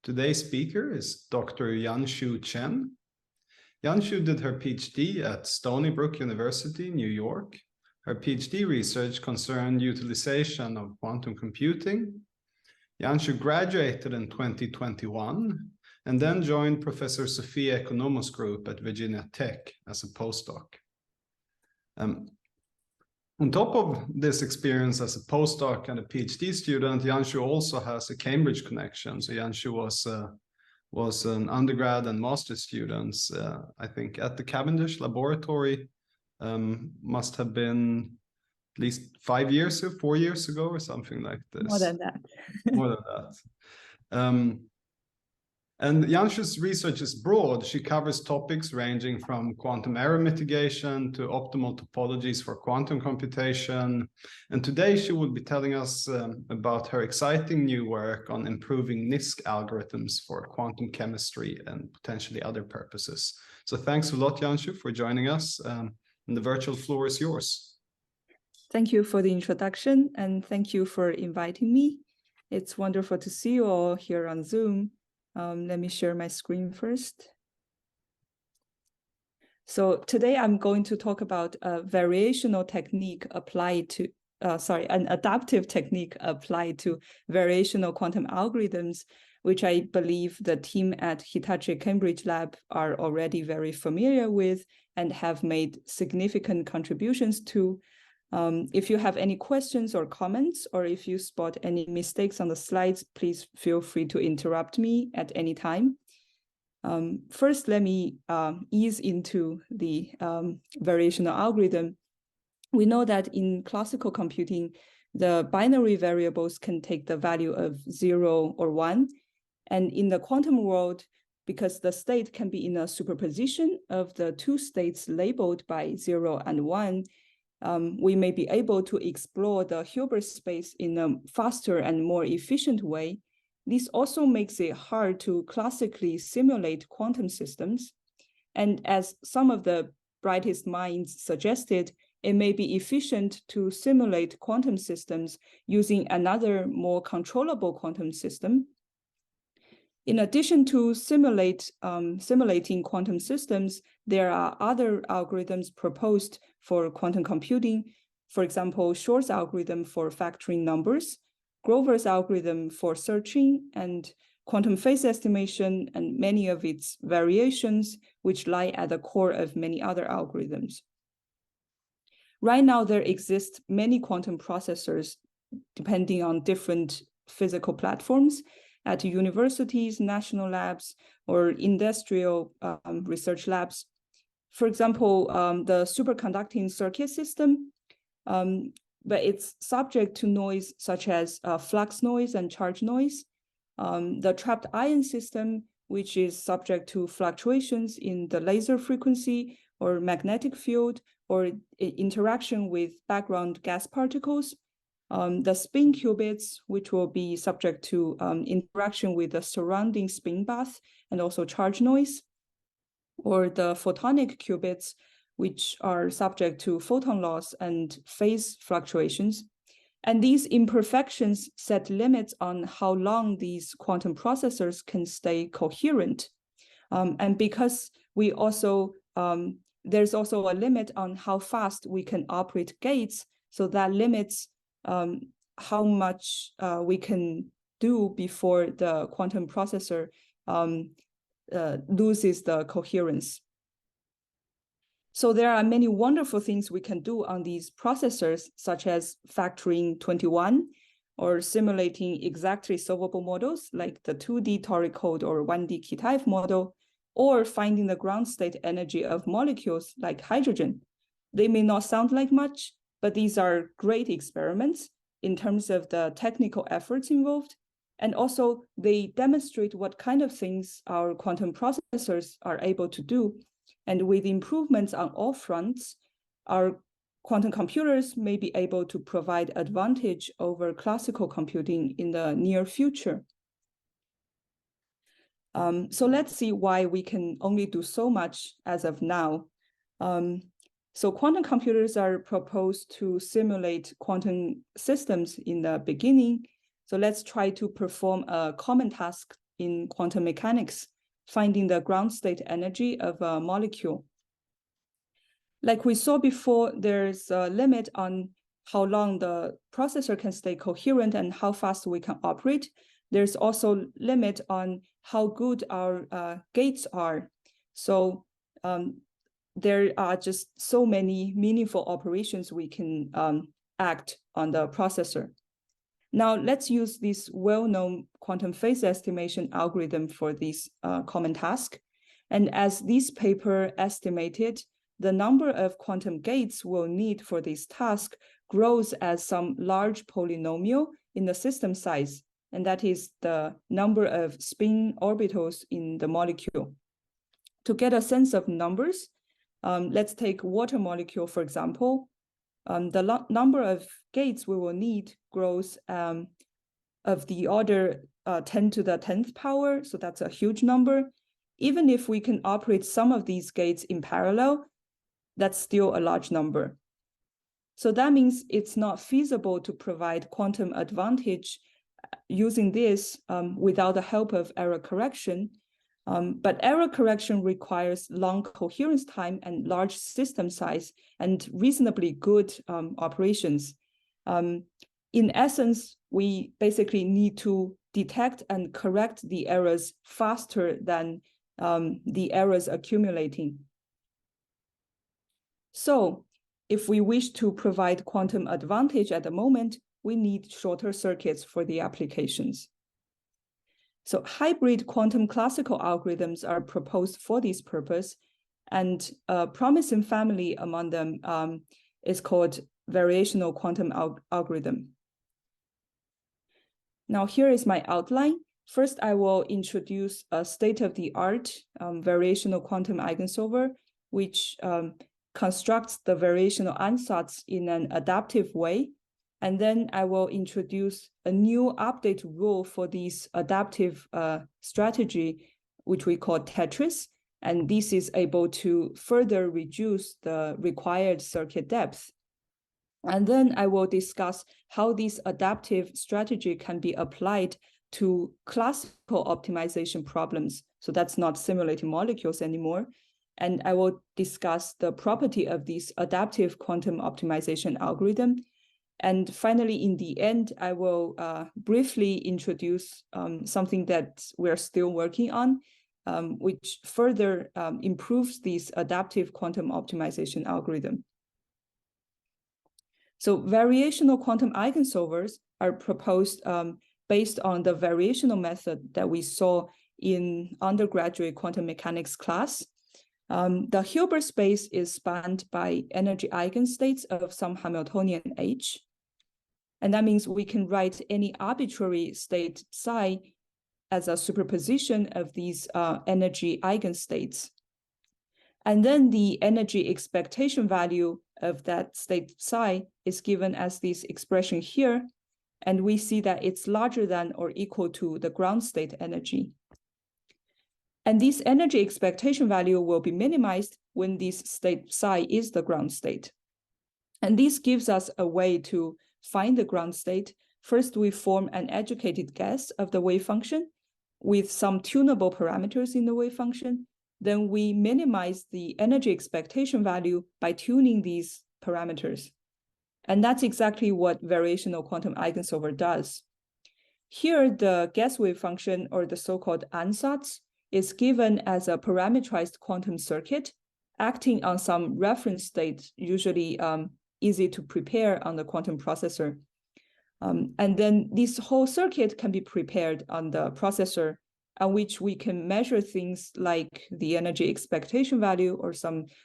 Today's speaker is Dr. Yanzhu Chen. Yanzhu did her PhD at Stony Brook University, New York. Her PhD research concerned utilization of quantum computing. Yanzhu graduated in 2021 and then joined Professor Sophia Economos Group at Virginia Tech as a postdoc. On top of this experience as a postdoc and a PhD student, Yanzhu also has a Cambridge connection. So Yanzhu was an undergrad and master's students, I think, at the Cavendish Laboratory. Must have been at least 4 years ago, or something like this. More than that. More than that. And Yanzhu's research is broad. She covers topics ranging from quantum error mitigation to optimal topologies for quantum computation. And today she will be telling us about her exciting new work on improving NISQ algorithms for quantum chemistry and potentially other purposes. So thanks a lot, Yanzhu, for joining us. And the virtual floor is yours. Thank you for the introduction, and thank you for inviting me. It's wonderful to see you all here on Zoom. Let me share my screen first. So today I'm going to talk about a variational technique applied to, an adaptive technique applied to variational quantum algorithms, which I believe the team at Hitachi Cambridge Lab are already very familiar with and have made significant contributions to. If you have any questions or comments, or if you spot any mistakes on the slides, please feel free to interrupt me at any time. First, let me ease into the variational algorithm. We know that in classical computing, the binary variables can take the value of 0 or 1. And in the quantum world, because the state can be in a superposition of the two states labeled by 0 and 1, we may be able to explore the Hilbert space in a faster and more efficient way. This also makes it hard to classically simulate quantum systems. And as some of the brightest minds suggested, it may be efficient to simulate quantum systems using another more controllable quantum system. In addition to simulating quantum systems, there are other algorithms proposed for quantum computing. For example, Shor's algorithm for factoring numbers, Grover's algorithm for searching, and quantum phase estimation, and many of its variations, which lie at the core of many other algorithms. Right now, there exist many quantum processors depending on different physical platforms at universities, national labs, or industrial research labs. For example, the superconducting circuit system, but it's subject to noise such as flux noise and charge noise. The trapped ion system, which is subject to fluctuations in the laser frequency or magnetic field or interaction with background gas particles. The spin qubits, which will be subject to interaction with the surrounding spin bath and also charge noise, or the photonic qubits, which are subject to photon loss and phase fluctuations. And these imperfections set limits on how long these quantum processors can stay coherent. And because we also, there's also a limit on how fast we can operate gates, so that limits how much we can do before the quantum processor loses the coherence. So there are many wonderful things we can do on these processors, such as factoring 21 or simulating exactly solvable models like the 2D toric code or 1D Kitaev model, or finding the ground state energy of molecules like hydrogen. They may not sound like much, but these are great experiments in terms of the technical efforts involved. And also they demonstrate what kind of things our quantum processors are able to do. And with improvements on all fronts, our quantum computers may be able to provide advantage over classical computing in the near future. So let's see why we can only do so much as of now. So quantum computers are proposed to simulate quantum systems in the beginning. So let's try to perform a common task in quantum mechanics, finding the ground state energy of a molecule. Like we saw before, there's a limit on how long the processor can stay coherent and how fast we can operate. There's also limit on how good our gates are. So there are just so many meaningful operations we can act on the processor. Now let's use this well-known quantum phase estimation algorithm for this common task. And as this paper estimated, the number of quantum gates we'll need for this task grows as some large polynomial in the system size, and that is the number of spin orbitals in the molecule. To get a sense of numbers, let's take water molecule, for example. The number of gates we will need grows of the order 10 to the 10th power, so that's a huge number. Even if we can operate some of these gates in parallel, that's still a large number. So that means it's not feasible to provide quantum advantage using this without the help of error correction. But error correction requires long coherence time and large system size and reasonably good operations. In essence, we basically need to detect and correct the errors faster than the errors accumulating. So if we wish to provide quantum advantage at the moment, we need shorter circuits for the applications. So hybrid quantum classical algorithms are proposed for this purpose, and a promising family among them is called variational quantum algorithm. Now here is my outline. First, I will introduce a state-of-the-art variational quantum eigensolver, which constructs the variational ansatz in an adaptive way. And then I will introduce a new update rule for this adaptive strategy, which we call TETRIS. And this is able to further reduce the required circuit depth. And then I will discuss how this adaptive strategy can be applied to classical optimization problems. So that's not simulating molecules anymore. And I will discuss the property of this adaptive quantum optimization algorithm. And finally, in the end, I will briefly introduce something that we're still working on, which further improves this adaptive quantum optimization algorithm. So variational quantum eigensolvers are proposed based on the variational method that we saw in undergraduate quantum mechanics class. The Hilbert space is spanned by energy eigenstates of some Hamiltonian H. And that means we can write any arbitrary state psi as a superposition of these energy eigenstates. And then the energy expectation value of that state psi is given as this expression here. And we see that it's larger than or equal to the ground state energy. And this energy expectation value will be minimized when this state psi is the ground state. And this gives us a way to find the ground state. First, we form an educated guess of the wave function with some tunable parameters in the wave function. Then we minimize the energy expectation value by tuning these parameters. And that's exactly what variational quantum eigensolver does. Here, the guess wave function, or the so-called ansatz, is given as a parameterized quantum circuit acting on some reference state, usually easy to prepare on the quantum processor. And then this whole circuit can be prepared on the processor, on which we can measure things like the energy expectation value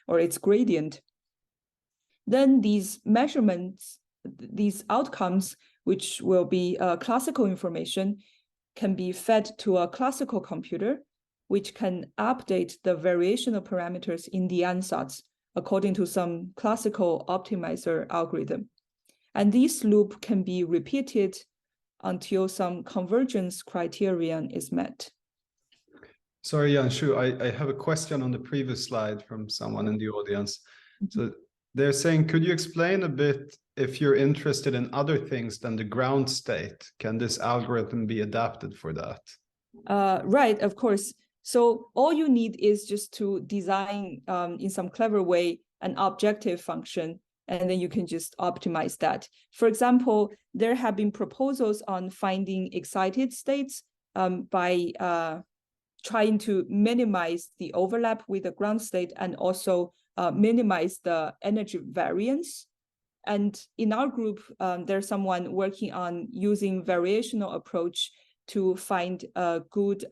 or its gradient. Then these measurements, these outcomes, which will be classical information, can be fed to a classical computer, which can update the variational parameters in the ansatz according to some classical optimizer algorithm. And this loop can be repeated until some convergence criterion is met. Sorry, Yanzhu, I have a question on the previous slide from someone in the audience. So they're saying, could you explain a bit if you're interested in other things than the ground state? Can this algorithm be adapted for that? Right, of course. So all you need is just to design in some clever way an objective function, and then you can just optimize that. For example, there have been proposals on finding excited states by trying to minimize the overlap with the ground state and also minimize the energy variance. And in our group, there's someone working on using variational approach to find a good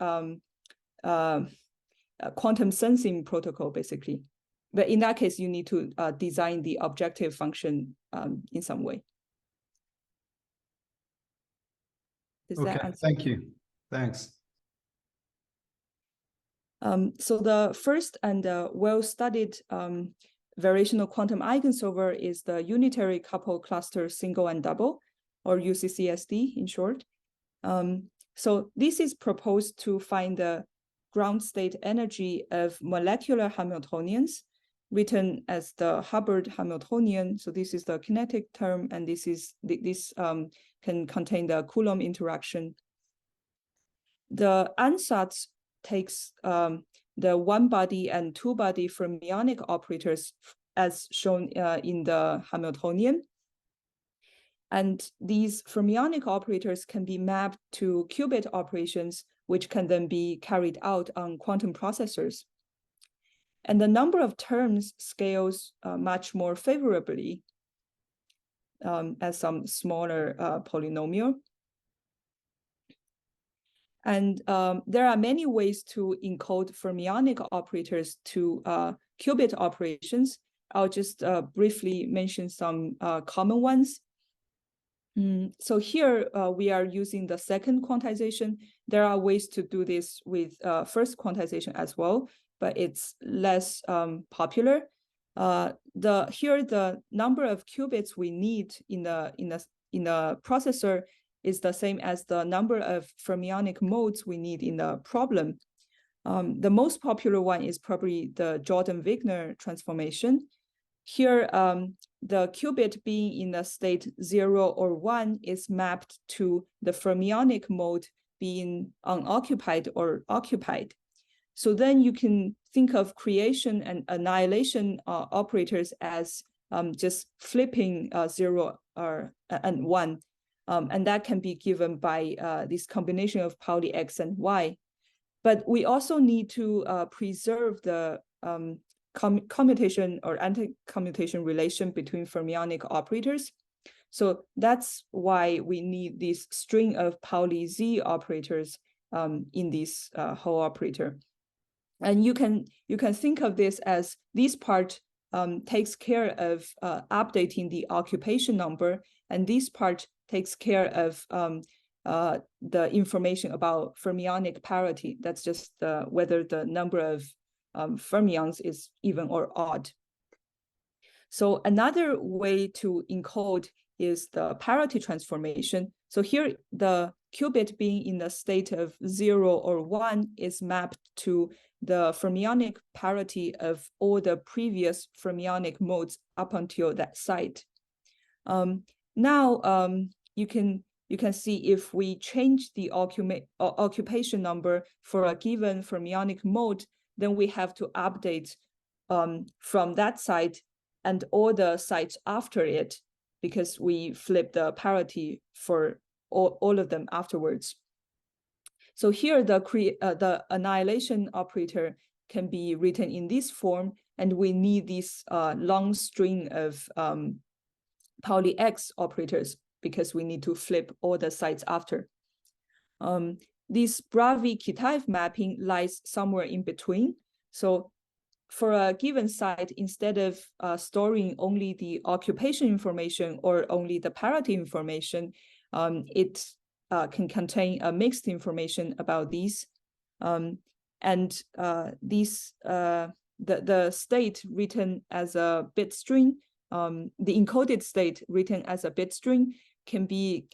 quantum sensing protocol, basically. But in that case, you need to design the objective function in some way. Does that answer? Thank you. Thanks. So the first and well-studied variational quantum eigensolver is the unitary couple cluster single and double, or UCCSD in short. So this is proposed to find the ground state energy of molecular Hamiltonians, written as the Hubbard Hamiltonian. So this is the kinetic term, and this can contain the Coulomb interaction. The ansatz takes the one-body and two-body fermionic operators as shown in the Hamiltonian. And these fermionic operators can be mapped to qubit operations, which can then be carried out on quantum processors. And the number of terms scales much more favorably as some smaller polynomial. And there are many ways to encode fermionic operators to qubit operations. I'll just briefly mention some common ones. So here we are using the second quantization. There are ways to do this with first quantization as well, but it's less popular. Here the number of qubits we need in the processor is the same as the number of fermionic modes we need in the problem. The most popular one is probably the Jordan-Wigner transformation. Here, the qubit being in the state 0 or 1 is mapped to the fermionic mode being unoccupied or occupied. So then you can think of creation and annihilation operators as just flipping 0 and 1. And that can be given by this combination of Pauli X and Y. But we also need to preserve the commutation or anti-commutation relation between fermionic operators. So that's why we need this string of Pauli Z operators in this whole operator. And you can think of this as this part takes care of updating the occupation number, and this part takes care of the information about fermionic parity. That's just whether the number of fermions is even or odd. So another way to encode is the parity transformation. So here the qubit being in the state of 0 or 1 is mapped to the fermionic parity of all the previous fermionic modes up until that site. Now you can see if we change the occupation number for a given fermionic mode, then we have to update from that site and all the sites after it, because we flip the parity for all of them afterwards. So here the annihilation operator can be written in this form, and we need this long string of Pauli X operators because we need to flip all the sites after. This Bravi-Kitaev mapping lies somewhere in between. So for a given site, instead of storing only the occupation information or only the parity information, it can contain a mixed information about these. And the state written as a bit string, the encoded state written as a bit string can be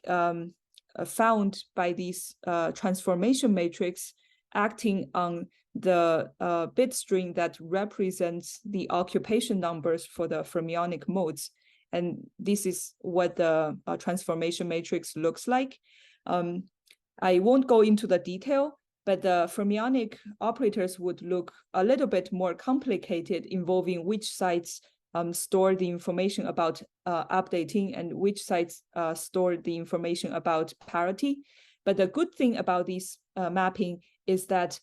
found by this transformation matrix acting on the bit string that represents the occupation numbers for the fermionic modes. And this is what the transformation matrix looks like. I won't go into the detail, but the fermionic operators would look a little bit more complicated, involving which sites store the information about updating and which sites store the information about parity. But the good thing about this mapping is that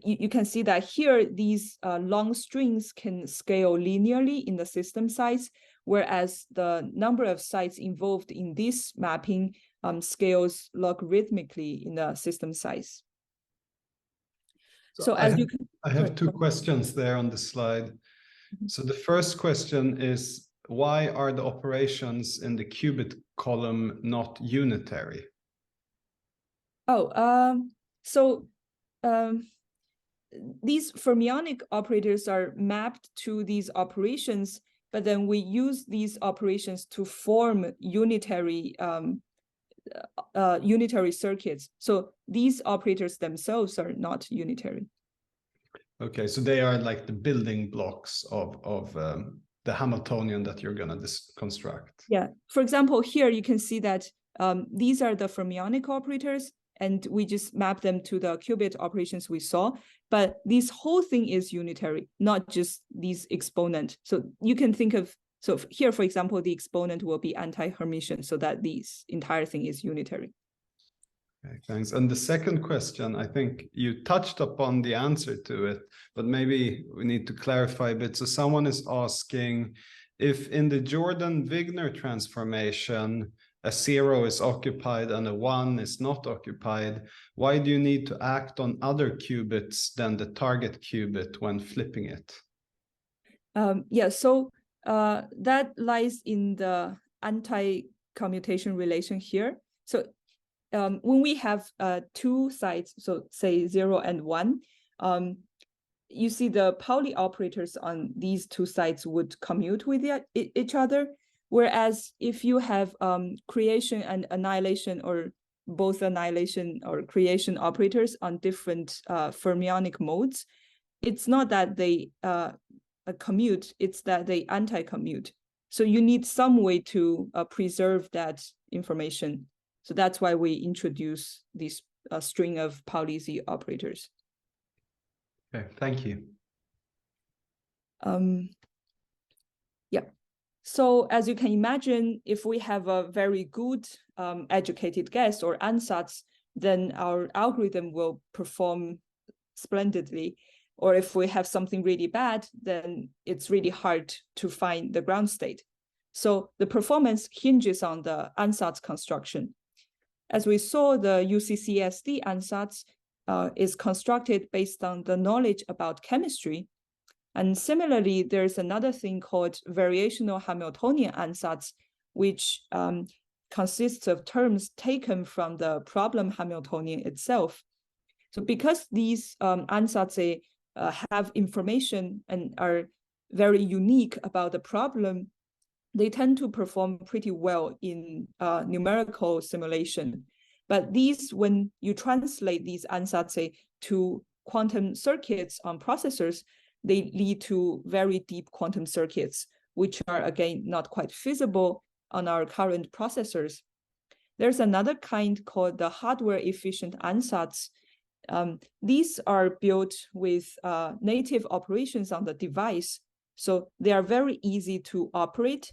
you can see that here, these long strings can scale linearly in the system size, whereas the number of sites involved in this mapping scales logarithmically in the system size. So as I have two questions there on the slide. Mm-hmm. So the first question is, why are the operations in the qubit column not unitary? These fermionic operators are mapped to these operations, but then we use these operations to form unitary unitary circuits. So these operators themselves are not unitary. Okay, so they are like the building blocks of the Hamiltonian that you're going to construct. Yeah, for example, here you can see that these are the fermionic operators, and we just map them to the qubit operations we saw. But this whole thing is unitary, not just these exponent. So you can think of, so here, for example, the exponent will be anti-Hermitian, so that this entire thing is unitary. Okay, thanks. And the second question, I think you touched upon the answer to it, but maybe we need to clarify a bit. So someone is asking if in the Jordan-Wigner transformation, a 0 is occupied and a 1 is not occupied, why do you need to act on other qubits than the target qubit when flipping it? So that lies in the anti-commutation relation here. So when we have two sites, so say 0 and 1, you see the Pauli operators on these two sites would commute with each other. Whereas if you have creation and annihilation, or both annihilation or creation operators on different fermionic modes, it's not that they commute, it's that they anti-commute. So you need some way to preserve that information. So that's why we introduce this string of Pauli Z operators. Okay, thank you. Yeah. So as you can imagine, if we have a very good educated guess or ansatz, then our algorithm will perform splendidly. Or if we have something really bad, then it's really hard to find the ground state. So the performance hinges on the ansatz construction. As we saw, the UCCSD ansatz is constructed based on the knowledge about chemistry. And similarly, there's another thing called variational Hamiltonian ansatz, which consists of terms taken from the problem Hamiltonian itself. So because these ansatz have information and are very unique about the problem, they tend to perform pretty well in numerical simulation. But these, when you translate these ansatz to quantum circuits on processors, they lead to very deep quantum circuits, which are, again, not quite feasible on our current processors. There's another kind called the hardware-efficient ansatz. These are built with native operations on the device, so they are very easy to operate.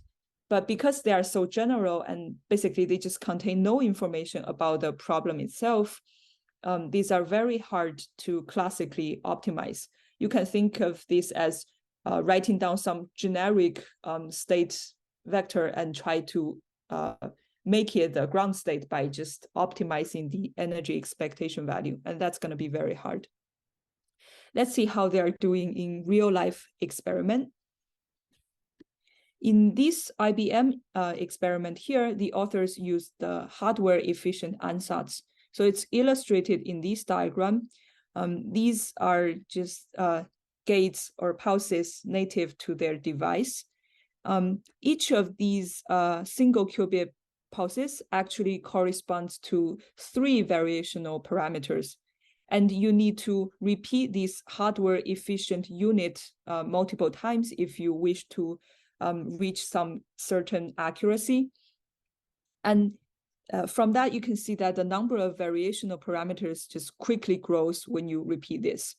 But because they are so general and basically they just contain no information about the problem itself, these are very hard to classically optimize. You can think of this as writing down some generic state vector and try to make it the ground state by just optimizing the energy expectation value. And that's going to be very hard. Let's see how they are doing in real life experiment. In this IBM experiment here, the authors used the hardware efficient ansatz. So it's illustrated in this diagram. These are just gates or pulses native to their device. Each of these single qubit pulses actually corresponds to 3 variational parameters. And you need to repeat this hardware efficient unit multiple times if you wish to reach some certain accuracy. And from that, you can see that the number of variational parameters just quickly grows when you repeat this,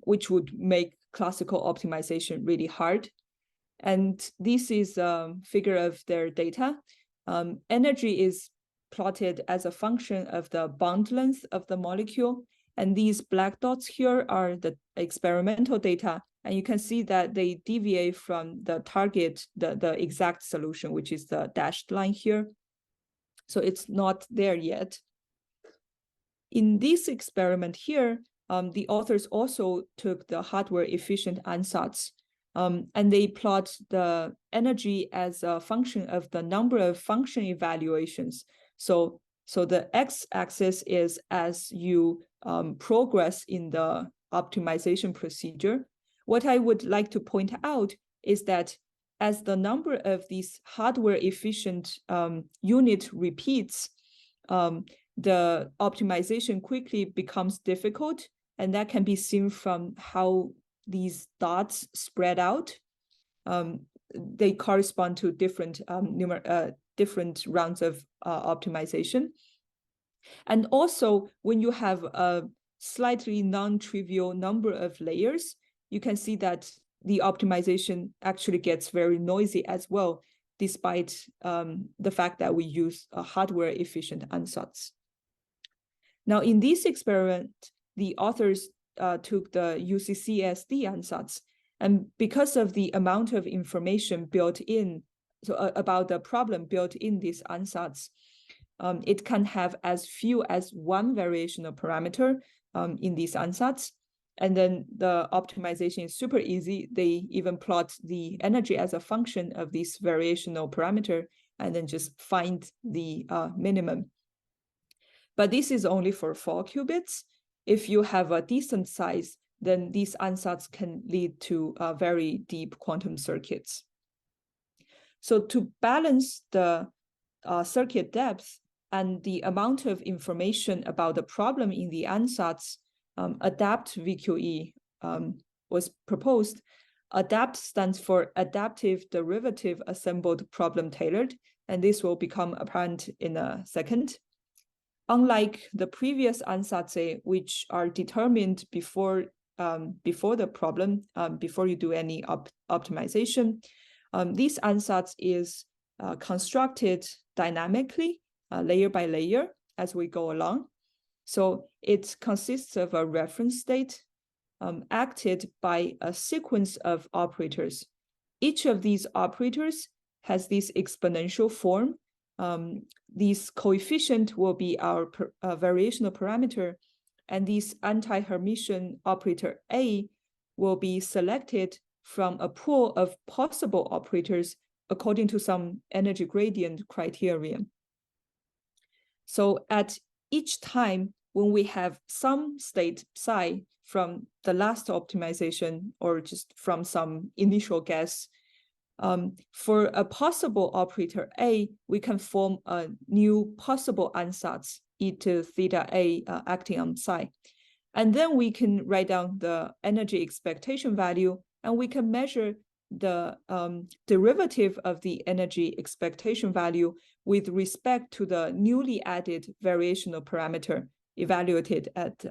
which would make classical optimization really hard. And this is a figure of their data. Energy is plotted as a function of the bond length of the molecule. And these black dots here are the experimental data. And you can see that they deviate from the target, the exact solution, which is the dashed line here. So it's not there yet. In this experiment here, the authors also took the hardware efficient ansatz, and they plot the energy as a function of the number of function evaluations. So the x-axis is as you progress in the optimization procedure. What I would like to point out is that as the number of these hardware efficient unit repeats, the optimization quickly becomes difficult, and that can be seen from how these dots spread out. They correspond to different different rounds of optimization. And also, when you have a slightly non-trivial number of layers, you can see that the optimization actually gets very noisy as well, despite the fact that we use a hardware efficient ansatz. Now, in this experiment, the authors took the UCCSD ansatz, and because of the amount of information built in, so about the problem built in this ansatz, it can have as few as one variational parameter in this ansatz. And then the optimization is super easy. They even plot the energy as a function of this variational parameter and then just find the minimum. But this is only for 4 qubits. If you have a decent size, then these ansatz can lead to very deep quantum circuits. So to balance the circuit depth and the amount of information about the problem in the ansatz, ADAPT-VQE was proposed. ADAPT stands for Adaptive Derivative Assembled Problem Tailored, and this will become apparent in a second. Unlike the previous ansatz, which are determined before the problem, before you do any optimization, this ansatz is constructed dynamically, layer by layer, as we go along. So it consists of a reference state acted by a sequence of operators. Each of these operators has this exponential form. This coefficient will be our variational parameter, and this anti-Hermitian operator A will be selected from a pool of possible operators according to some energy gradient criterion. So at each time, when we have some state psi from the last optimization or just from some initial guess, for a possible operator A, we can form a new possible ansatz e to theta A acting on psi. And then we can write down the energy expectation value, and we can measure the derivative of the energy expectation value with respect to the newly added variational parameter evaluated at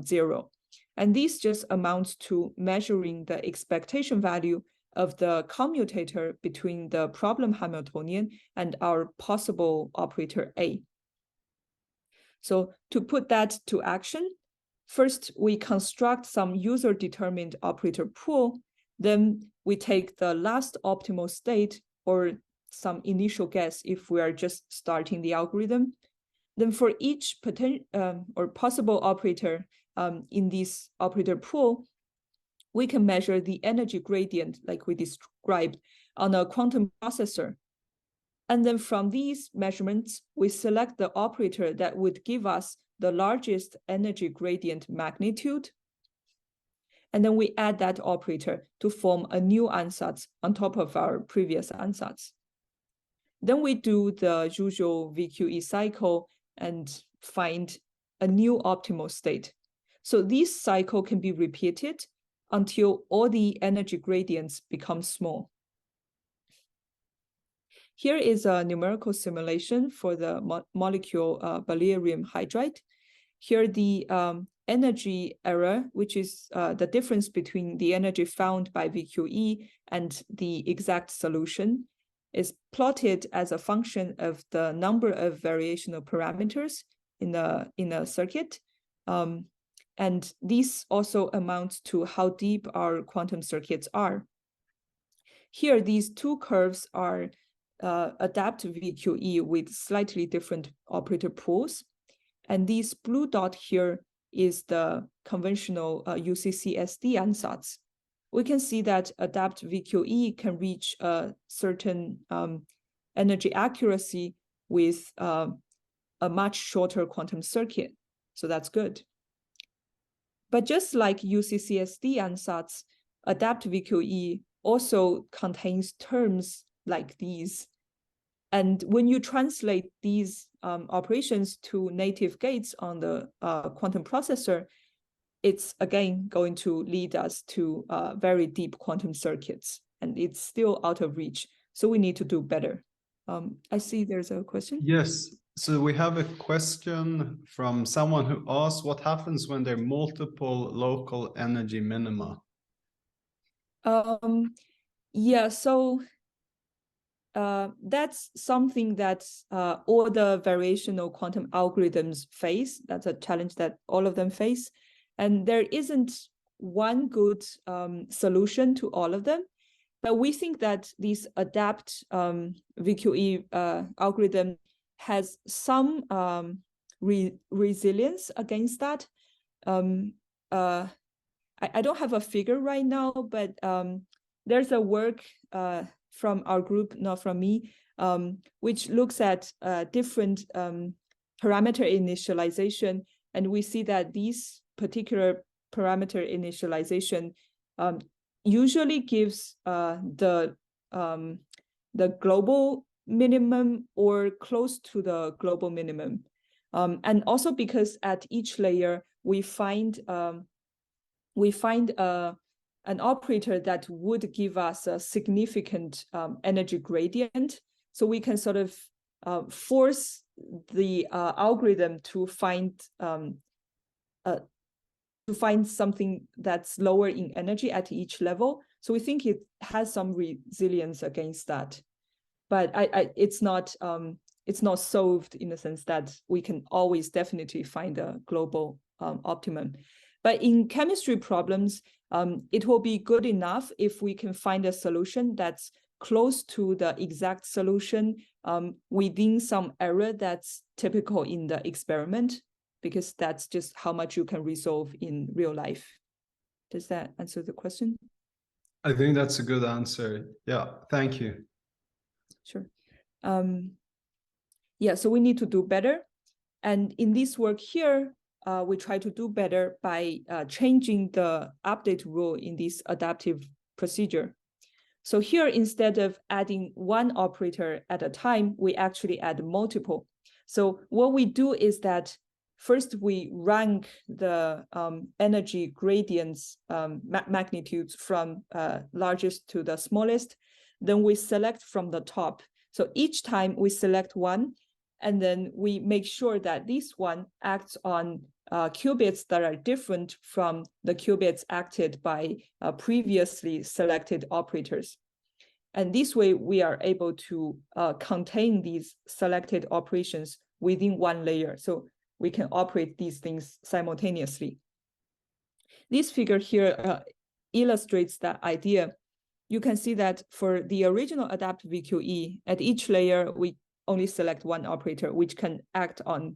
0. And this just amounts to measuring the expectation value of the commutator between the problem Hamiltonian and our possible operator A. So to put that to action, first we construct some user-determined operator pool. Then we take the last optimal state or some initial guess if we are just starting the algorithm. Then for each possible operator in this operator pool, we can measure the energy gradient like we described on a quantum processor. And then from these measurements, we select the operator that would give us the largest energy gradient magnitude. And then we add that operator to form a new ansatz on top of our previous ansatz. Then we do the usual VQE cycle and find a new optimal state. So this cycle can be repeated until all the energy gradients become small. Here is a numerical simulation for the molecule beryllium hydride. Here the energy error, which is the difference between the energy found by VQE and the exact solution, is plotted as a function of the number of variational parameters in a circuit. And this also amounts to how deep our quantum circuits are. Here, these two curves are adapt VQE with slightly different operator pools. And this blue dot here is the conventional UCCSD ansatz. We can see that adapt VQE can reach a certain energy accuracy with a much shorter quantum circuit. So that's good. But just like UCCSD ansatz, adapt VQE also contains terms like these. And when you translate these operations to native gates on the quantum processor, it's again going to lead us to very deep quantum circuits, and it's still out of reach. So we need to do better. I see there's a question. Yes. So we have a question from someone who asks, what happens when there are multiple local energy minima? Yeah, so that's something that all the variational quantum algorithms face. That's a challenge that all of them face. And there isn't one good solution to all of them. But we think that this adapt VQE algorithm has some resilience against that. I don't have a figure right now, but there's a work from our group, not from me, which looks at different parameter initialization. And we see that these particular parameter initialization usually gives the global minimum or close to the global minimum. And also because at each layer, we find an operator that would give us a significant energy gradient. So we can sort of force the algorithm to find something that's lower in energy at each level. So we think it has some resilience against that. But it's not solved in the sense that we can always definitely find a global optimum. But in chemistry problems, it will be good enough if we can find a solution that's close to the exact solution within some error that's typical in the experiment, because that's just how much you can resolve in real life. Does that answer the question? I think that's a good answer. Yeah, thank you. Sure. Yeah, so we need to do better. And in this work here, we try to do better by changing the update rule in this adaptive procedure. So here, instead of adding one operator at a time, we actually add multiple. So what we do is that first we rank the energy gradients magnitudes from largest to the smallest. Then we select from the top. So each time we select one, and then we make sure that this one acts on qubits that are different from the qubits acted by previously selected operators. And this way, we are able to contain these selected operations within one layer. So we can operate these things simultaneously. This figure here illustrates that idea. You can see that for the original adapt VQE, at each layer, we only select one operator, which can act on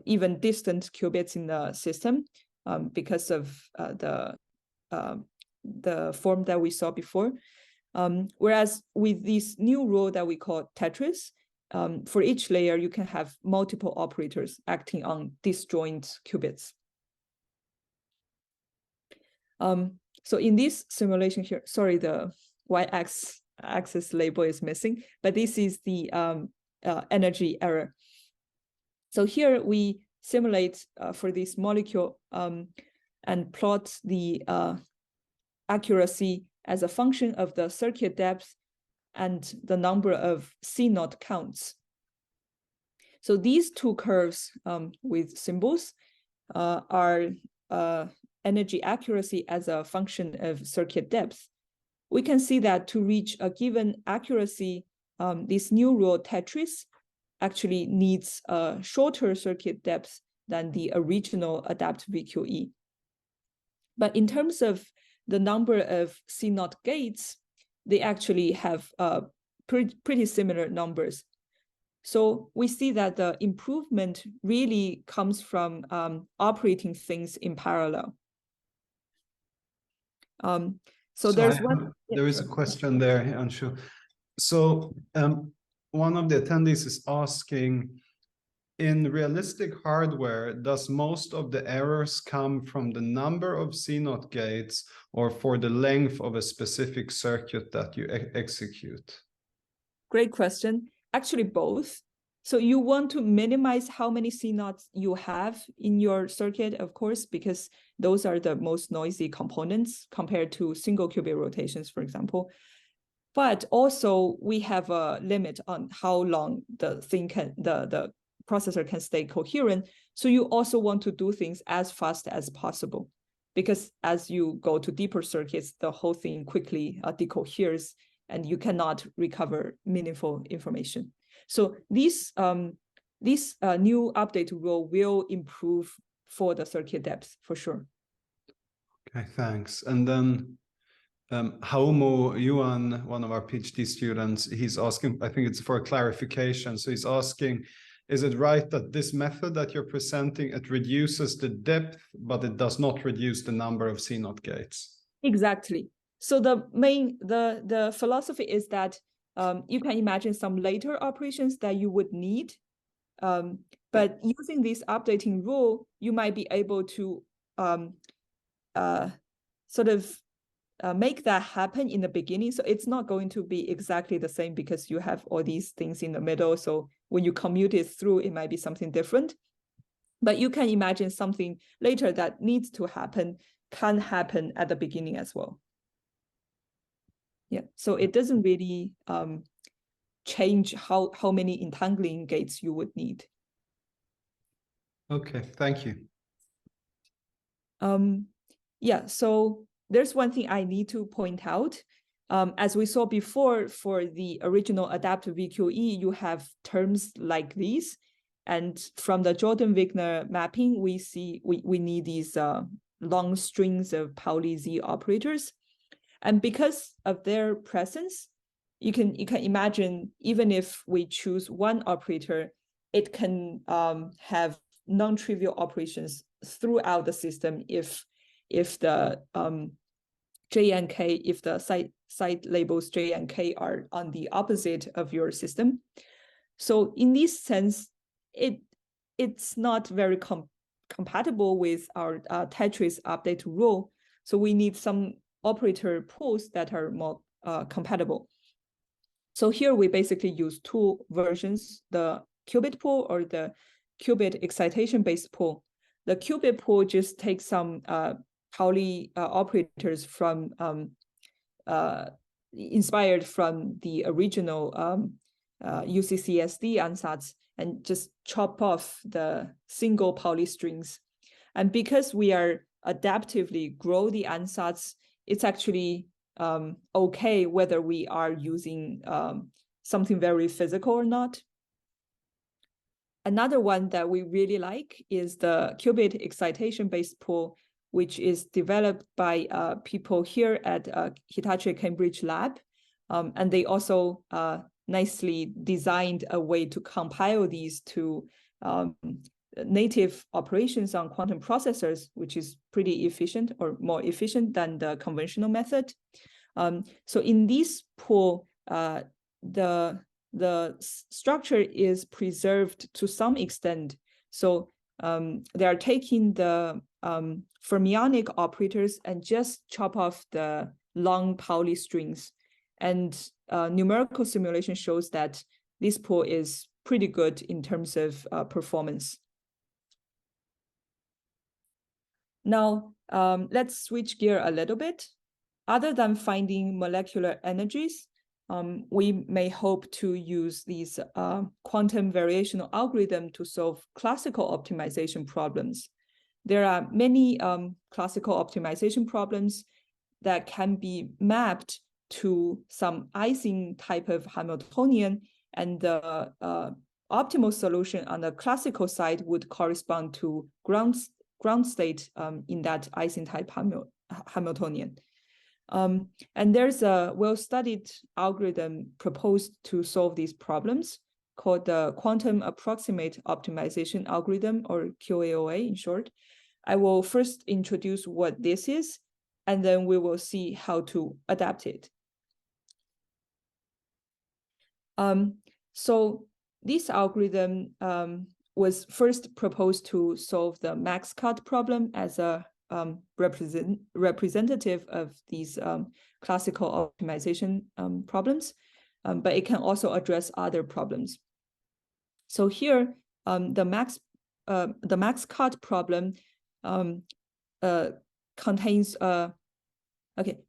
even distant qubits in the system because of the form that we saw before. Whereas with this new rule that we call TETRIS, for each layer, you can have multiple operators acting on disjoint qubits. So in this simulation here, sorry, the y-axis label is missing, but this is the energy error. So here we simulate for this molecule and plot the accuracy as a function of the circuit depth and the number of C0 counts. So these two curves with symbols are energy accuracy as a function of circuit depth. We can see that to reach a given accuracy, this new rule TETRIS actually needs a shorter circuit depth than the original ADAPT-VQE. But in terms of the number of C0 gates, they actually have pretty similar numbers. So we see that the improvement really comes from operating things in parallel. So there's there is a question there, Yanzhu. So one of the attendees is asking, in realistic hardware, does most of the errors come from the number of C0 gates or for the length of a specific circuit that you execute? Great question. Actually, both. So you want to minimize how many C0s you have in your circuit, of course, because those are the most noisy components compared to single qubit rotations, for example. But also we have a limit on how long the processor can stay coherent. So you also want to do things as fast as possible, because as you go to deeper circuits, the whole thing quickly decoheres and you cannot recover meaningful information. So this new update rule will improve for the circuit depth for sure. Okay, thanks. And then Haumo Yuan, one of our PhD students, he's asking, I think it's for a clarification. So he's asking, is it right that this method that you're presenting, it reduces the depth, but it does not reduce the number of C0 gates? Exactly. So the philosophy is that you can imagine some later operations that you would need, but using this updating rule, you might be able to sort of make that happen in the beginning. So it's not going to be exactly the same because you have all these things in the middle. So when you commute it through, it might be something different. But you can imagine something later that needs to happen can happen at the beginning as well. Yeah, so it doesn't really change how many entangling gates you would need. Okay, thank you. Yeah, so there's one thing I need to point out. As we saw before, for the original ADAPT-VQE, you have terms like these. And from the Jordan-Wigner mapping, we see we need these long strings of Pauli Z operators. And because of their presence, you can imagine, even if we choose one operator, it can have non-trivial operations throughout the system if the J and K, if the site labels J and K are on the opposite of your system. So in this sense, it's not very compatible with our TETRIS update rule. So we need some operator pools that are more compatible. So here we basically use two versions, the qubit pool or the qubit excitation-based pool. The qubit pool just takes some Pauli operators from inspired from the original UCCSD ansatz and just chop off the single Pauli strings. And because we are adaptively grow the ansatz, it's actually okay whether we are using something very physical or not. Another one that we really like is the qubit excitation-based pool, which is developed by people here at Hitachi Cambridge Lab. And they also nicely designed a way to compile these to native operations on quantum processors, which is pretty efficient or more efficient than the conventional method. So in this pool, the structure is preserved to some extent. So they are taking the fermionic operators and just chop off the long Pauli strings. And numerical simulation shows that this pool is pretty good in terms of performance. Now, let's switch gear a little bit. Other than finding molecular energies, we may hope to use these quantum variational algorithm to solve classical optimization problems. There are many classical optimization problems that can be mapped to some Ising type of Hamiltonian, and the optimal solution on the classical side would correspond to ground state in that Ising type Hamiltonian. And there's a well-studied algorithm proposed to solve these problems called the Quantum Approximate Optimization Algorithm, or QAOA in short. I will first introduce what this is, and then we will see how to adapt it. So this algorithm was first proposed to solve the max cut problem as a representative of these classical optimization problems, but it can also address other problems. So here, the max cut problem contains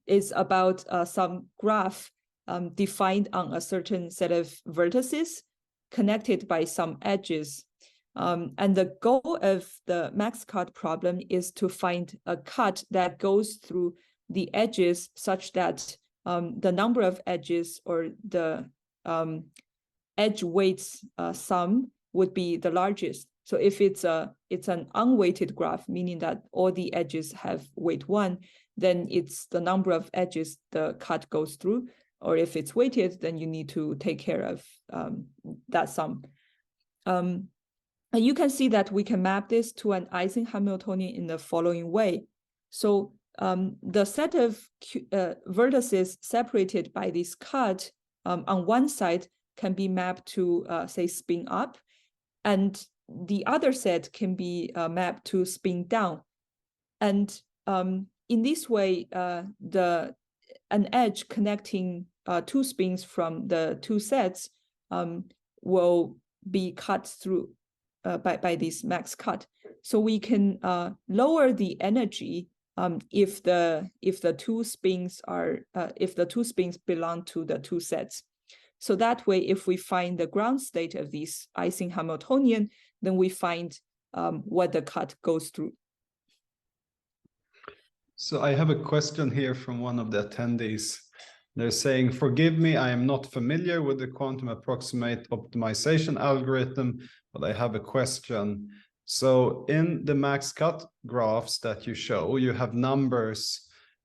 is about some graph defined on a certain set of vertices connected by some edges. And the goal of the max cut problem is to find a cut that goes through the edges such that the number of edges, or the edge weights sum, would be the largest. So if it's an unweighted graph, meaning that all the edges have weight 1, then it's the number of edges the cut goes through. Or if it's weighted, then you need to take care of that sum. And you can see that we can map this to an Ising Hamiltonian in the following way. So the set of vertices separated by this cut on one side can be mapped to, say, spin up, and the other set can be mapped to spin down. And in this way, an edge connecting two spins from the two sets will be cut through by this max cut. So we can lower the energy if the two spins belong to the two sets. So that way, if we find the ground state of this Ising Hamiltonian, then we find what the cut goes through. So I have a question here from one of the attendees. They're saying, forgive me, I am not familiar with the quantum approximate optimization algorithm, but I have a question. So in the max cut graphs that you show, you have numbers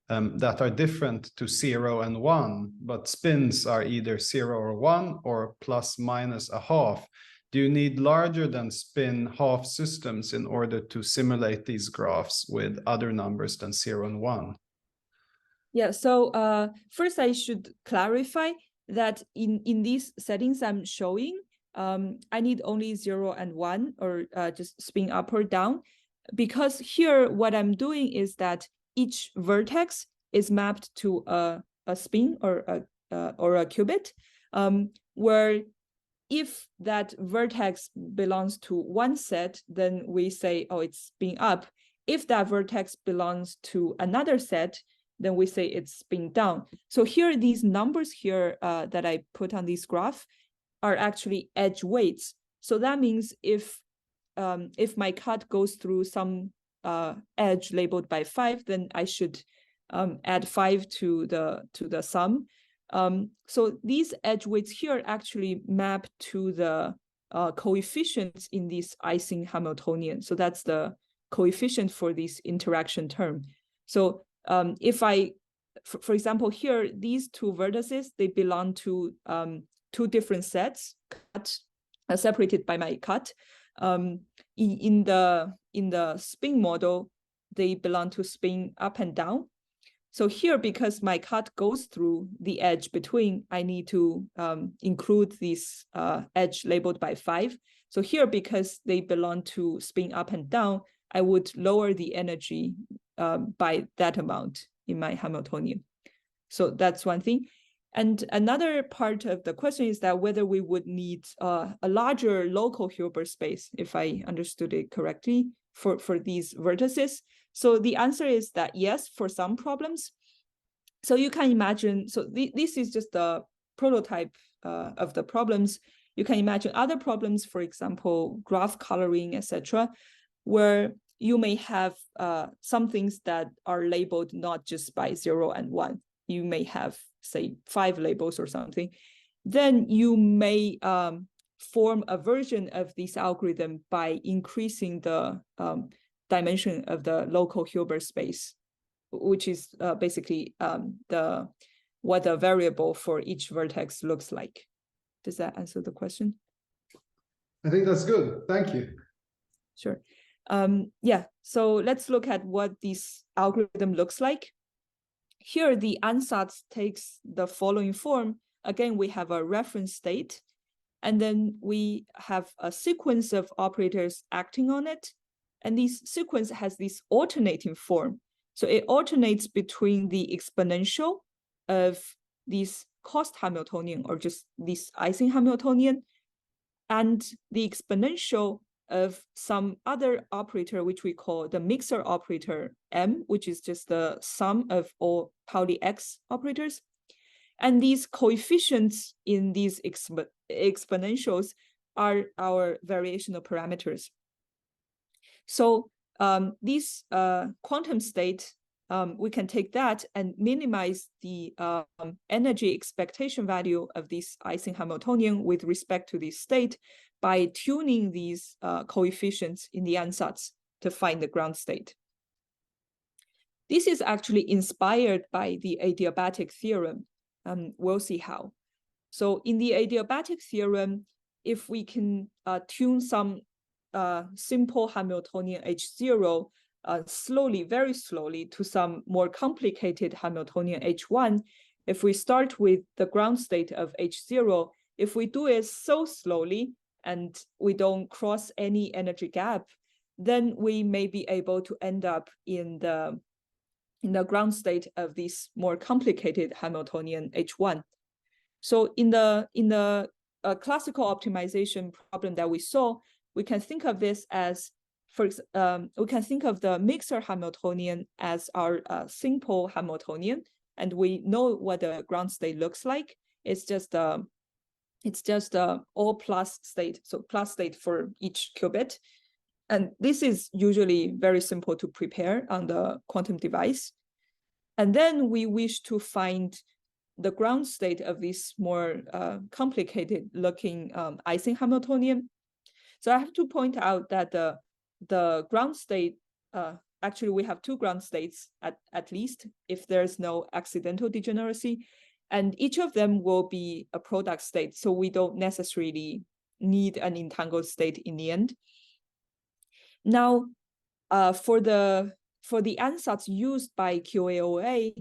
that are different to 0 and 1, but spins are either 0 or 1 or plus minus a half. Do you need larger than spin half systems in order to simulate these graphs with other numbers than 0 and 1? Yeah, so first I should clarify that in these settings I'm showing, I need only 0 and 1, or just spin up or down, because here what I'm doing is that each vertex is mapped to a spin or a qubit, where if that vertex belongs to one set, then we say, oh, it's spin up. If that vertex belongs to another set, then we say it's spin down. So here, these numbers here that I put on this graph are actually edge weights. So that means if my cut goes through some edge labeled by 5, then I should add 5 to the sum. So these edge weights here actually map to the coefficients in this Ising Hamiltonian. So that's the coefficient for this interaction term. So if I, for example, here, these two vertices, they belong to two different sets separated by my cut. In the spin model, they belong to spin up and down. So here, because my cut goes through the edge between, I need to include this edge labeled by 5. So here, because they belong to spin up and down, I would lower the energy by that amount in my Hamiltonian. So that's one thing. And another part of the question is that whether we would need a larger local Hilbert space, if I understood it correctly, for these vertices. So the answer is that yes, for some problems. So you can imagine, so this is just a prototype of the problems. You can imagine other problems, for example, graph coloring, etc., where you may have some things that are labeled not just by 0 and 1. You may have, say, 5 labels or something. Then you may form a version of this algorithm by increasing the dimension of the local Hilbert space, which is basically what the variable for each vertex looks like. Does that answer the question? I think that's good. Thank you. Sure. Yeah, so let's look at what this algorithm looks like. Here, the ansatz takes the following form. Again, we have a reference state, and then we have a sequence of operators acting on it. And this sequence has this alternating form. So it alternates between the exponential of this cost Hamiltonian, or just this Ising Hamiltonian, and the exponential of some other operator, which we call the mixer operator M, which is just the sum of all Pauli X operators. And these coefficients in these exponentials are our variational parameters. So this quantum state, we can take that and minimize the energy expectation value of this Ising Hamiltonian with respect to this state by tuning these coefficients in the ansatz to find the ground state. This is actually inspired by the adiabatic theorem. We'll see how. So in the adiabatic theorem, if we can tune some simple Hamiltonian H0 slowly, very slowly, to some more complicated Hamiltonian H1, if we start with the ground state of H0, if we do it so slowly and we don't cross any energy gap, then we may be able to end up in the ground state of this more complicated Hamiltonian H1. So in the classical optimization problem that we saw, we can think of this as, we can think of the mixer Hamiltonian as our simple Hamiltonian, and we know what the ground state looks like. It's just all plus state, so plus state for each qubit. And this is usually very simple to prepare on the quantum device. And then we wish to find the ground state of this more complicated looking Ising Hamiltonian. So I have to point out that the ground state, actually we have 2 ground states at least, if there's no accidental degeneracy, and each of them will be a product state. So we don't necessarily need an entangled state in the end. Now, for the ansatz used by QAOA,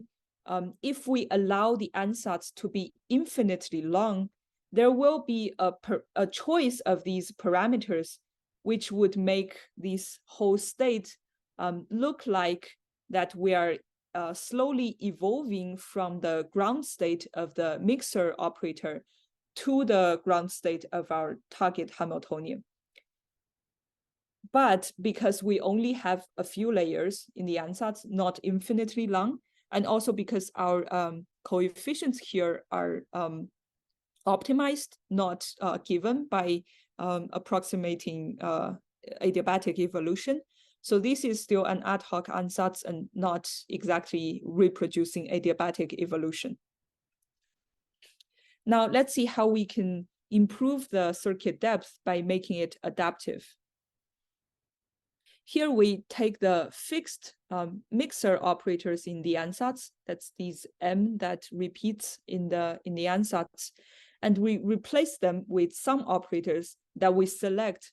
if we allow the ansatz to be infinitely long, there will be a choice of these parameters, which would make this whole state look like that we are slowly evolving from the ground state of the mixer operator to the ground state of our target Hamiltonian. But because we only have a few layers in the ansatz, not infinitely long, and also because our coefficients here are optimized, not given by approximating adiabatic evolution. So this is still an ad hoc ansatz and not exactly reproducing adiabatic evolution. Now let's see how we can improve the circuit depth by making it adaptive. Here we take the fixed mixer operators in the ansatz, that's these M that repeats in the ansatz, and we replace them with some operators that we select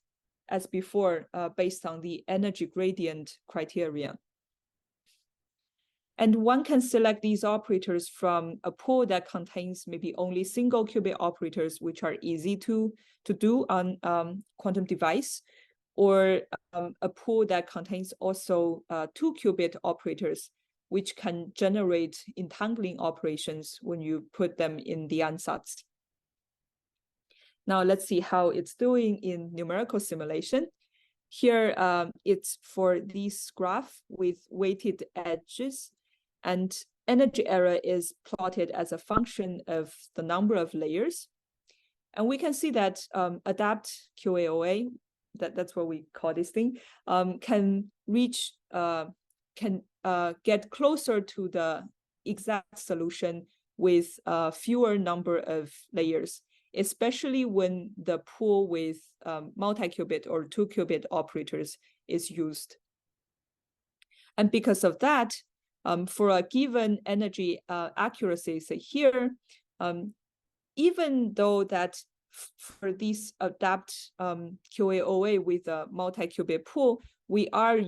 as before based on the energy gradient criteria. And one can select these operators from a pool that contains maybe only single qubit operators, which are easy to do on quantum device, or a pool that contains also 2 qubit operators, which can generate entangling operations when you put them in the ansatz. Now let's see how it's doing in numerical simulation. Here it's for this graph with weighted edges, and energy error is plotted as a function of the number of layers. And we can see that adapt QAOA, that's what we call this thing, can reach, get closer to the exact solution with fewer number of layers, especially when the pool with multi-qubit or 2-qubit operators is used. And because of that, for a given energy accuracy, say here, even though that for this adapt QAOA with a multi-qubit pool, we are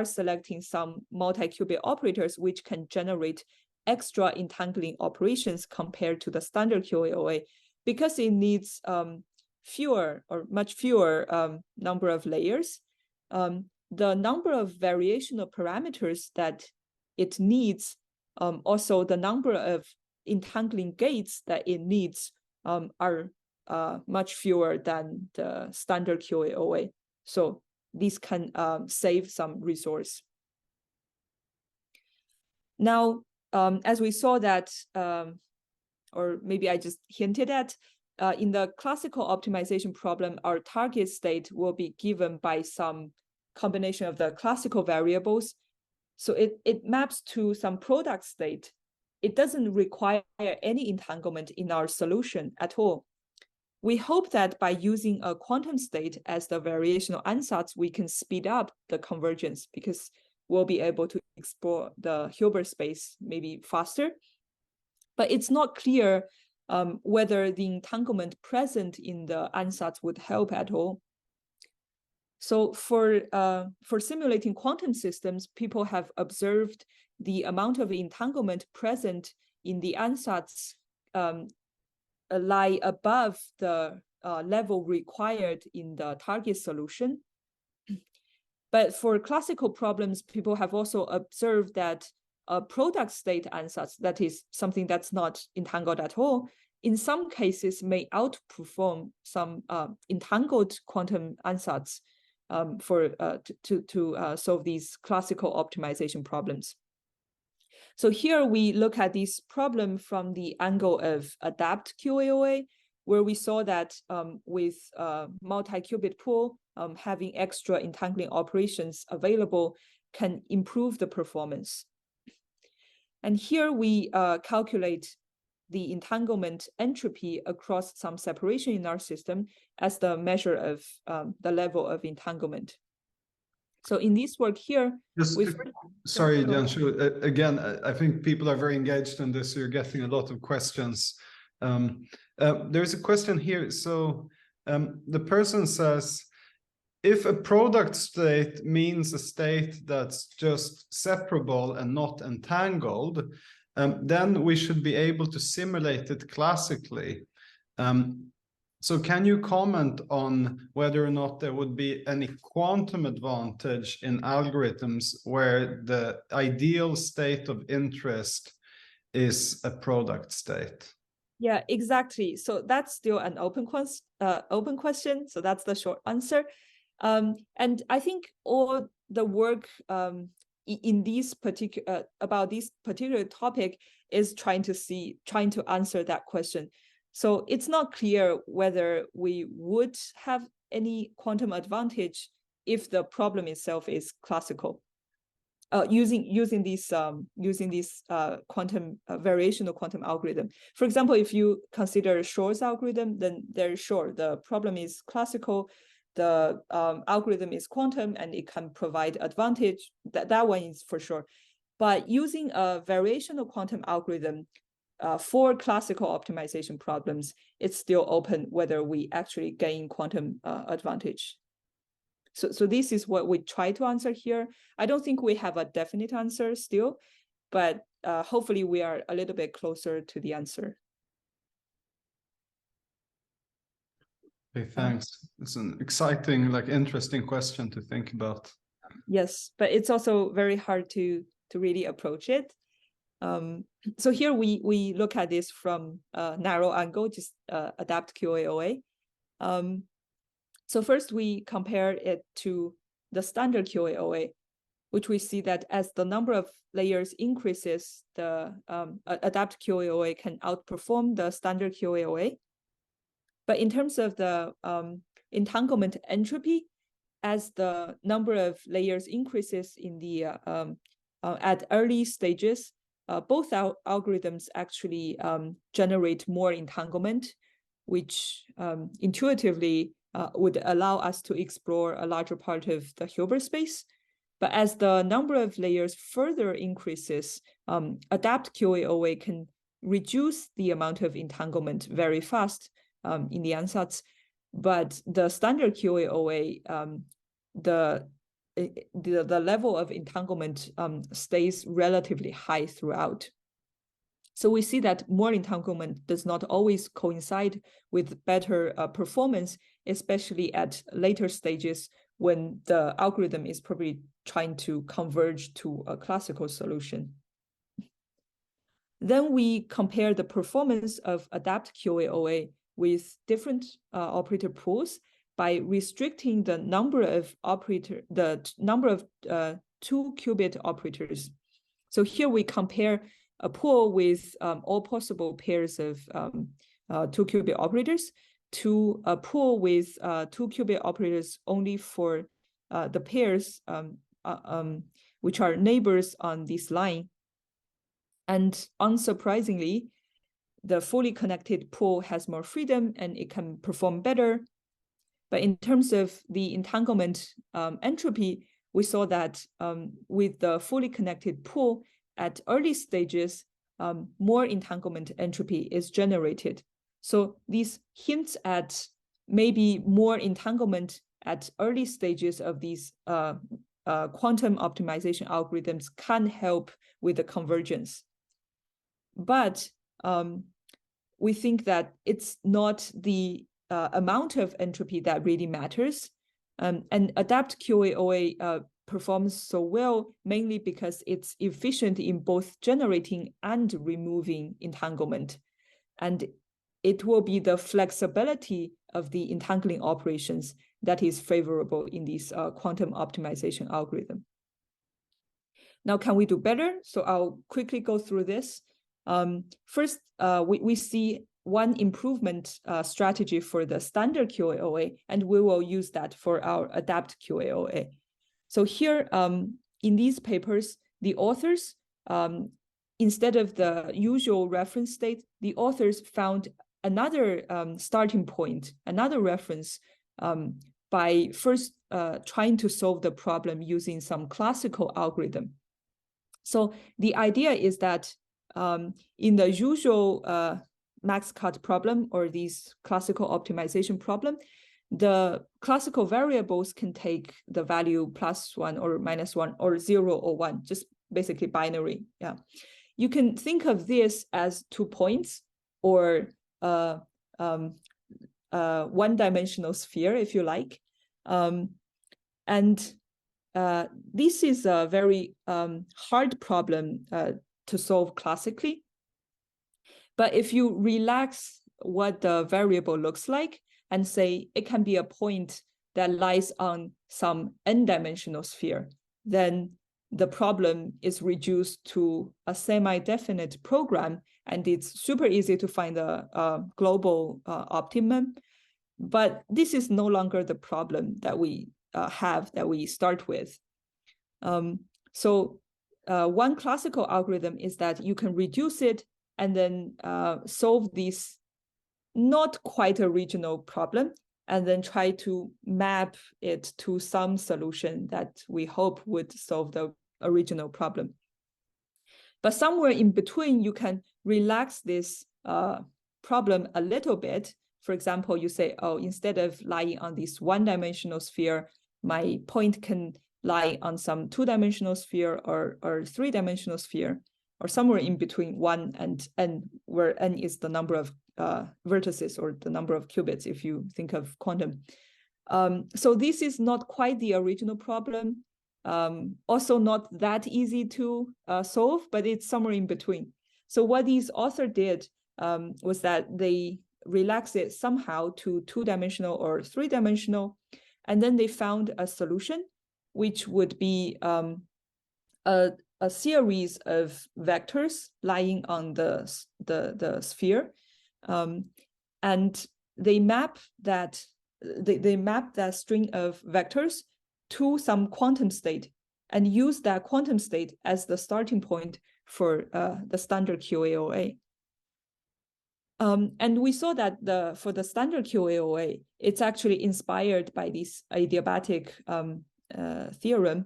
selecting some multi-qubit operators which can generate extra entangling operations compared to the standard QAOA, because it needs much fewer number of layers. The number of variational parameters that it needs, also the number of entangling gates that it needs are much fewer than the standard QAOA. So this can save some resource. Now, as we saw that, or maybe I just hinted at, in the classical optimization problem, our target state will be given by some combination of the classical variables. So it maps to some product state. It doesn't require any entanglement in our solution at all. We hope that by using a quantum state as the variational ansatz, we can speed up the convergence, because we'll be able to explore the Hilbert space maybe faster. But it's not clear whether the entanglement present in the ansatz would help at all. So for simulating quantum systems, people have observed the amount of entanglement present in the ansatz lie above the level required in the target solution. But for classical problems, people have also observed that a product state ansatz, that is something that's not entangled at all, in some cases may outperform some entangled quantum ansatz to solve these classical optimization problems. So here we look at this problem from the angle of adapt QAOA, where we saw that with multi-qubit pool, having extra entangling operations available can improve the performance. And here we calculate the entanglement entropy across some separation in our system as the measure of the level of entanglement. So in this work here, sorry, Yanzhu, again, I think people are very engaged in this. So you're getting a lot of questions. There's a question here. So the person says, if a product state means a state that's just separable and not entangled, then we should be able to simulate it classically. So can you comment on whether or not there would be any quantum advantage in algorithms where the ideal state of interest is a product state? Yeah, exactly. So that's still an open question. So that's the short answer. And I think all the work in these about this particular topic is trying to answer that question. So it's not clear whether we would have any quantum advantage if the problem itself is classical. Using this quantum variational quantum algorithm. For example, if you consider Shor's algorithm, then the problem is classical. The algorithm is quantum, and it can provide advantage. That one is for sure. But using a variational quantum algorithm for classical optimization problems, it's still open whether we actually gain quantum advantage. So this is what we try to answer here. I don't think we have a definite answer still, but hopefully we are a little bit closer to the answer. Okay, thanks. It's an exciting, interesting question to think about. Yes, but it's also very hard to really approach it. So here we look at this from a narrow angle, just adapt QAOA. So first we compare it to the standard QAOA. which we see that as the number of layers increases, the adapt QAOA can outperform the standard QAOA. But in terms of the entanglement entropy, as the number of layers increases in the at early stages, both algorithms actually generate more entanglement, which intuitively would allow us to explore a larger part of the Hilbert space. But as the number of layers further increases, adapt QAOA can reduce the amount of entanglement very fast in the ansatz. But the standard QAOA, the level of entanglement stays relatively high throughout. So we see that more entanglement does not always coincide with better performance, especially at later stages when the algorithm is probably trying to converge to a classical solution. Then we compare the performance of adapt QAOA with different operator pools by restricting the number of two qubit operators. So here we compare a pool with all possible pairs of two qubit operators to a pool with two qubit operators only for the pairs which are neighbors on this line. And unsurprisingly, the fully connected pool has more freedom and it can perform better. But in terms of the entanglement entropy, we saw that with the fully connected pool at early stages, more entanglement entropy is generated. So these hints at maybe more entanglement at early stages of these quantum optimization algorithms can help with the convergence. But we think that it's not the amount of entropy that really matters. And adapt QAOA performs so well mainly because it's efficient in both generating and removing entanglement. And it will be the flexibility of the entangling operations that is favorable in this quantum optimization algorithm. Now, can we do better? So I'll quickly go through this. First, we see one improvement strategy for the standard QAOA, and we will use that for our adapt QAOA. So here, in these papers, the authors, instead of the usual reference state, the authors found another starting point, another reference by first trying to solve the problem using some classical algorithm. So the idea is that in the usual max cut problem or these classical optimization problem, the classical variables can take the value +1 or -1 or 0 or 1, just basically binary. Yeah, you can think of this as 2 points or one-dimensional sphere, if you like. This is a very hard problem to solve classically. But if you relax what the variable looks like and say it can be a point that lies on some n-dimensional sphere, then the problem is reduced to a semi-definite program, and it's super easy to find a global optimum. But this is no longer the problem that we that we start with. One classical algorithm is that you can reduce it and then solve this not quite original problem, and then try to map it to some solution that we hope would solve the original problem. But somewhere in between, you can relax this problem a little bit. For example, you say, oh, instead of lying on this one-dimensional sphere, my point can lie on some two-dimensional sphere or three-dimensional sphere, or somewhere in between 1 and n, where n is the number of vertices or the number of qubits, if you think of quantum. So this is not quite the original problem. Also not that easy to solve, but it's somewhere in between. So what these authors did was that they relaxed it somehow to 2-dimensional or 3-dimensional, and then they found a solution which would be a series of vectors lying on the sphere, and they map that string of vectors to some quantum state and use that quantum state as the starting point for the standard QAOA. And we saw that for the standard QAOA, it's actually inspired by this adiabatic theorem.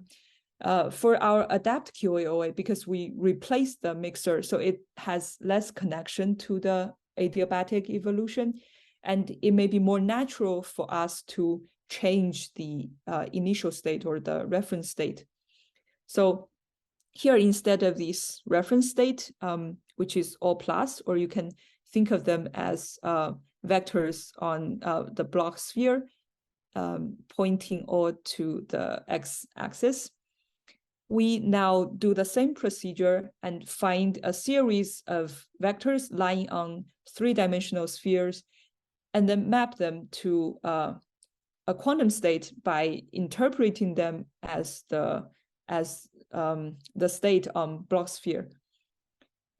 For our adapt QAOA, because we replaced the mixer, so it has less connection to the adiabatic evolution, and it may be more natural for us to change the initial state or the reference state. So here, instead of this reference state, which is all plus, or you can think of them as vectors on the block sphere, pointing all to the x-axis. We now do the same procedure and find a series of vectors lying on three-dimensional spheres, and then map them to a quantum state by interpreting them as the state on block sphere.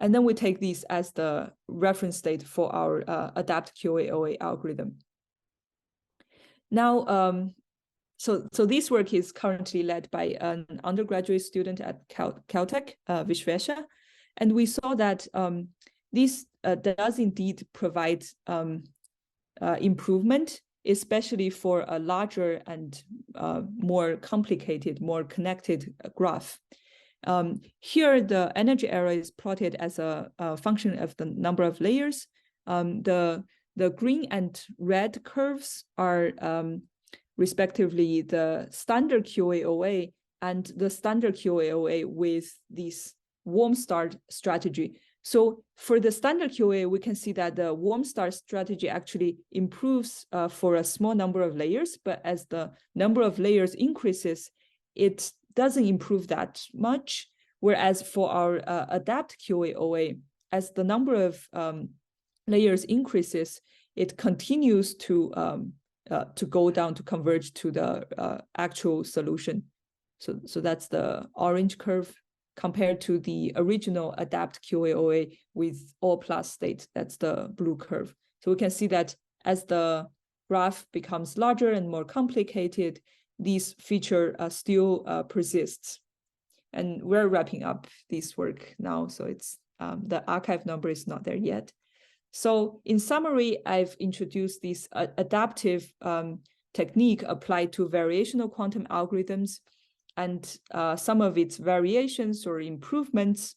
And then we take these as the reference state for our adapt QAOA algorithm. Now, so this work is currently led by an undergraduate student at Caltech, Vishvesha, and we saw that this does indeed provide improvement, especially for a larger and more complicated, more connected graph. Here, the energy error is plotted as a function of the number of layers. The green and red curves are respectively the standard QAOA and the standard QAOA with this warm start strategy. So for the standard QAOA, we can see that the warm start strategy actually improves for a small number of layers, but as the number of layers increases, it doesn't improve that much. Whereas for our adapt QAOA, as the number of layers increases, it continues to go down to converge to the actual solution. So that's the orange curve compared to the original adapt QAOA with all plus state. That's the blue curve. So we can see that as the graph becomes larger and more complicated, this feature still persists. And we're wrapping up this work now, so it's the archive number is not there yet. So in summary, I've introduced this adaptive technique applied to variational quantum algorithms and some of its variations or improvements.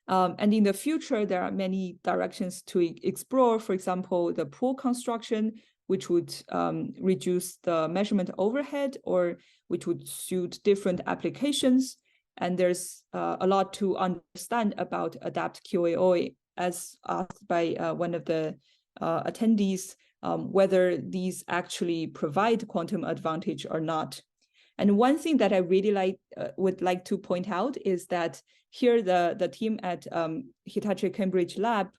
And in the future, there are many directions to explore. For example, the pool construction, which would reduce the measurement overhead, or which would suit different applications. And there's a lot to understand about adapt QAOA, as asked by one of the attendees, whether these actually provide quantum advantage or not. And one thing that I really would like to point out is that here the team at Hitachi Cambridge Lab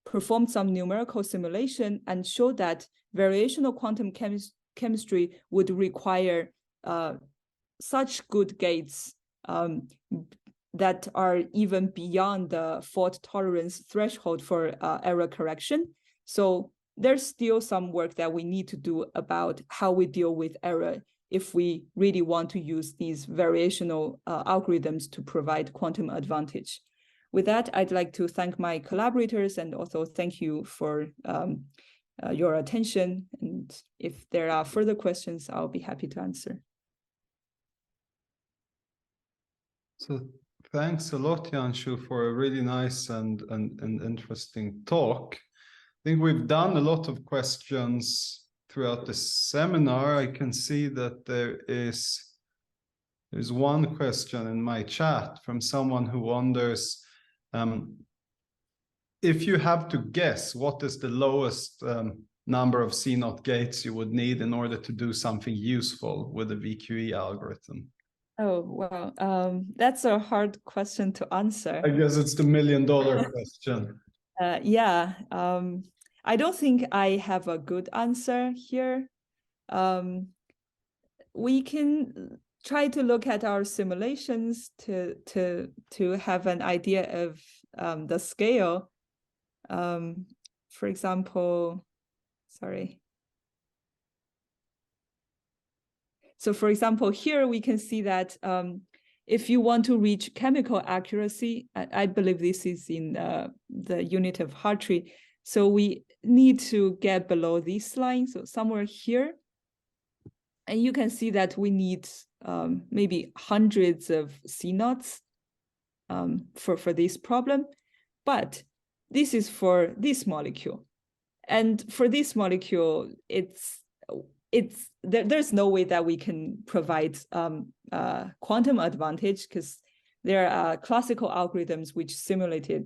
performed some numerical simulation and showed that variational quantum chemistry would require such good gates that are even beyond the fault tolerance threshold for error correction. So there's still some work that we need to do about how we deal with error if we really want to use these variational algorithms to provide quantum advantage. With that, I'd like to thank my collaborators and also thank you for your attention. And if there are further questions, I'll be happy to answer. So thanks a lot, Yanzhu, for a really nice and interesting talk. I think we've done a lot of questions throughout the seminar. I can see that there's one question in my chat from someone who wonders, if you have to guess, what is the lowest number of C0 gates you would need in order to do something useful with the VQE algorithm? Oh, wow. That's a hard question to answer. I guess it's the $1 million question. Yeah. I don't think I have a good answer here. We can try to look at our simulations to have an idea of the scale. For example, sorry. So for example, here we can see that if you want to reach chemical accuracy, I believe this is in the unit of Hartree. So we need to get below this line, so somewhere here. And you can see that we need maybe hundreds of C-naughts for this problem. But this is for this molecule. And for this molecule, there's no way that we can provide quantum advantage, because there are classical algorithms which simulate it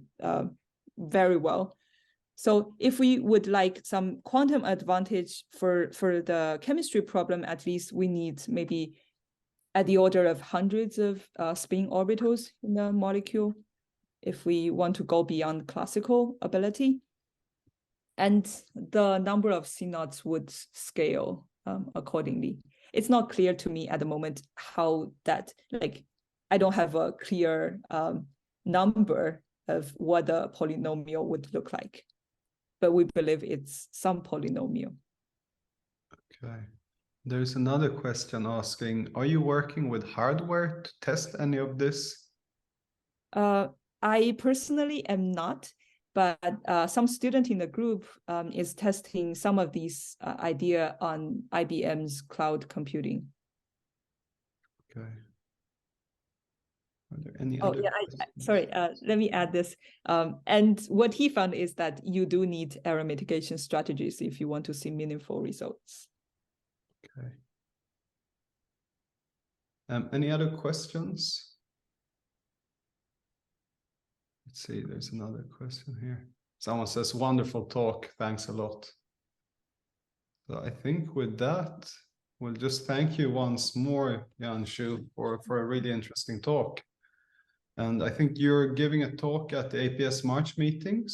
very well. So if we would like some quantum advantage for the chemistry problem, at least we need maybe at the order of hundreds of spin orbitals in the molecule if we want to go beyond classical ability. And the number of C-naughts would scale accordingly. It's not clear to me at the moment how that, like, I don't have a clear number of what the polynomial would look like, but we believe it's some polynomial. Okay. There's another question asking, are you working with hardware to test any of this? I personally am not, but some student in the group is testing some of these idea on IBM's cloud computing. Okay. Are there any Oh, other yeah, sorry, let me add this. And what he found is that you do need error mitigation strategies if you want to see meaningful results. Okay. Any other questions? Let's see, there's another question here. Someone says, wonderful talk, thanks a lot. So I think with that, we'll just thank you once more, Yanzhu, for a really interesting talk. And I think you're giving a talk at the APS March meeting.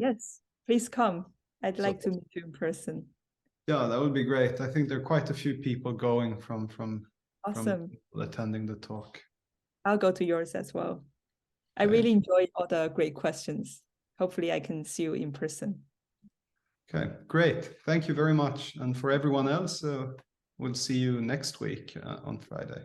Yes, please come. I'd like to meet you in person. Yeah, that would be great. I think there are quite a few people going from Awesome. people attending the talk. I'll go to yours as well. I Okay. really enjoyed all the great questions. Hopefully I can see you in person. Okay, great. Thank you very much. And for everyone else, we'll see you next week on Friday.